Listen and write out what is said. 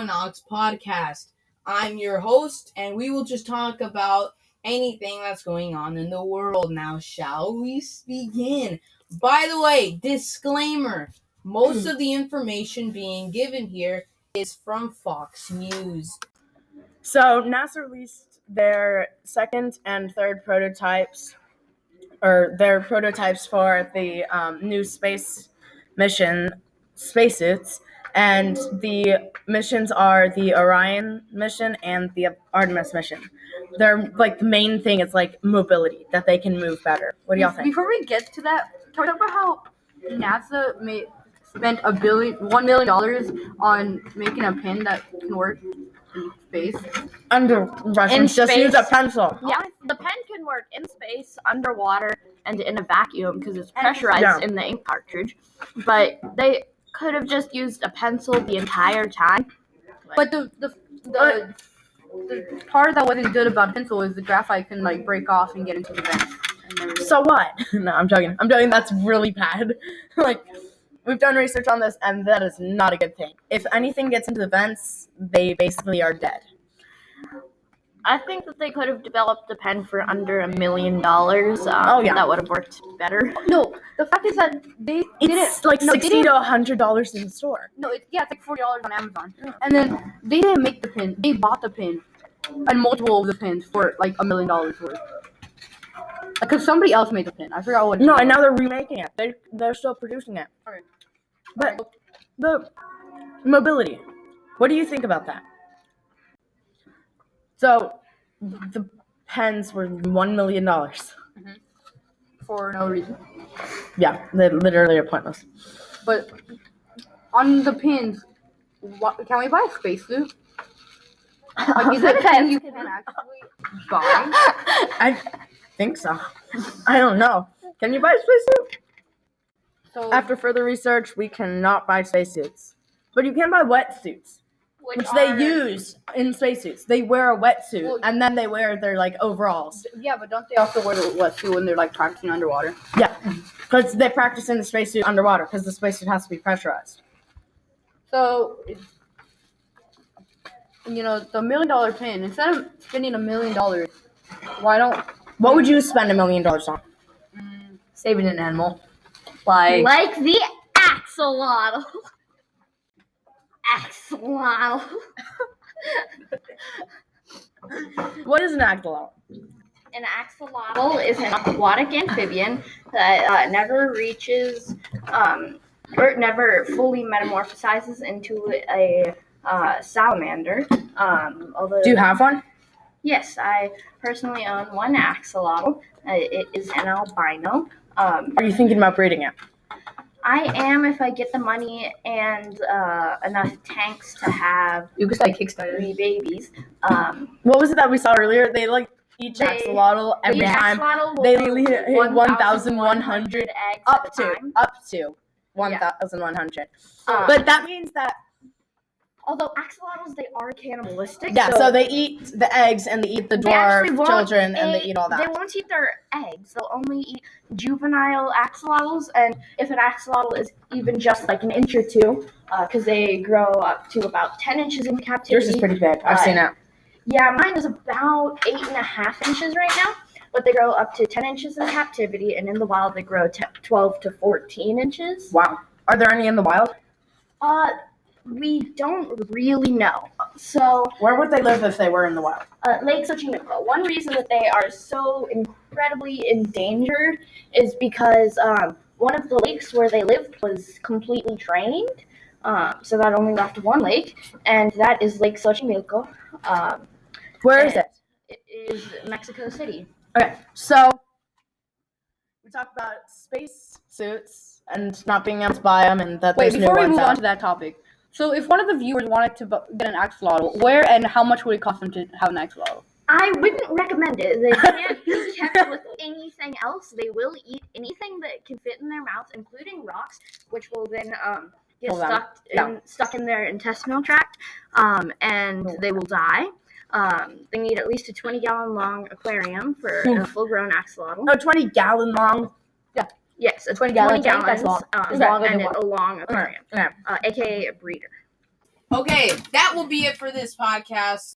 Equinox Podcast. I'm your host, and we will just talk about anything that's going on in the world. Now, shall we begin? By the way, disclaimer, most of the information being given here is from Fox News. So NASA released their second and third prototypes, or their prototypes for the new space mission spacesuits, and the missions are the Orion mission and the Artemis mission. They're like the main thing is like mobility, that they can move better. What do y'all think? Before we get to that, can we talk about how NASA spent $1 million on making a pen that can work in space? Under Russians, just use a pencil. Yeah, the pen can work in space, underwater, and in a vacuum because it's pressurized in the ink cartridge. But they could have just used a pencil the entire time. But the part that wasn't good about pencil is the graphite can like break off and get into the vents. So what? No, I'm joking. That's really bad. Like, we've done research on this, and that is not a good thing. If anything gets into the vents, they basically are dead. I think that they could have developed a pen for under $1 million. That would have worked better. No, the fact is that It's like $60 to $100 in the store. No, it's like $40 on Amazon. Yeah. And then they didn't make the pin. They bought the pin and multiple of the pins for like $1 million worth. Because somebody else made the pin. I forgot what. No, and now they're remaking it. They're still producing it. All right. But the mobility. What do you think about that? So, the pens were $1 million. Mm-hmm. For no reason. Yeah, they literally are pointless. But on the pins, can we buy a spacesuit? Like, is that a pen you can actually buy? I think so. I don't know. Can you buy a spacesuit? So after further research, we cannot buy spacesuits. But you can buy wetsuits. Which they use in spacesuits. They wear a wetsuit, and then they wear their, like, overalls. Yeah, but don't they also wear the wetsuit when they're, like, practicing underwater? Yeah, because they practice in the spacesuit underwater, because the spacesuit has to be pressurized. So, the $1 million pin, instead of spending $1 million, what would you spend $1 million on? Saving an animal. Like the axolotl. Axolotl. What is an axolotl? An axolotl is an aquatic amphibian that never reaches or never fully metamorphosizes into a salamander. Do you have one? Yes, I personally own one axolotl. It is an albino. Are you thinking about breeding it? I am, if I get the money and enough tanks to have you could like Kickstarter 3 babies. What was it that we saw earlier? They like each axolotl every time they hit 1,100 eggs up to 1,100. But that means that although axolotls, they are cannibalistic. Yeah, so they eat the eggs and they eat the dwarf children and they eat all that. They won't eat their eggs. They'll only eat juvenile axolotls. And if an axolotl is even just like an inch or two, because they grow up to about 10 inches in captivity. Yours is pretty big. I've seen it. Yeah, mine is about 8.5 inches right now. But they grow up to 10 inches in captivity. And in the wild, they grow 12 to 14 inches. Wow. Are there any in the wild? We don't really know. So where would they live if they were in the wild? Lake Xochimilco. One reason that they are so incredibly endangered is because one of the lakes where they lived was completely drained. So that only left one lake, and that is Lake Xochimilco. Where is it? It is Mexico City. Okay, so we talked about space suits and not being able to buy them, and that there's new ones out. Before we move on to that topic, so if one of the viewers wanted to get an axolotl, where and how much would it cost them to have an axolotl? I wouldn't recommend it. They can't be kept with anything else. They will eat anything that can fit in their mouths, including rocks, which will then get stuck in their intestinal tract, and they will die. They need at least a 20-gallon long aquarium for a full-grown axolotl. Oh, 20-gallon long? Yeah. Yes, a 20 gallons, long and a long aquarium, aka a breeder. Okay, that will be it for this podcast.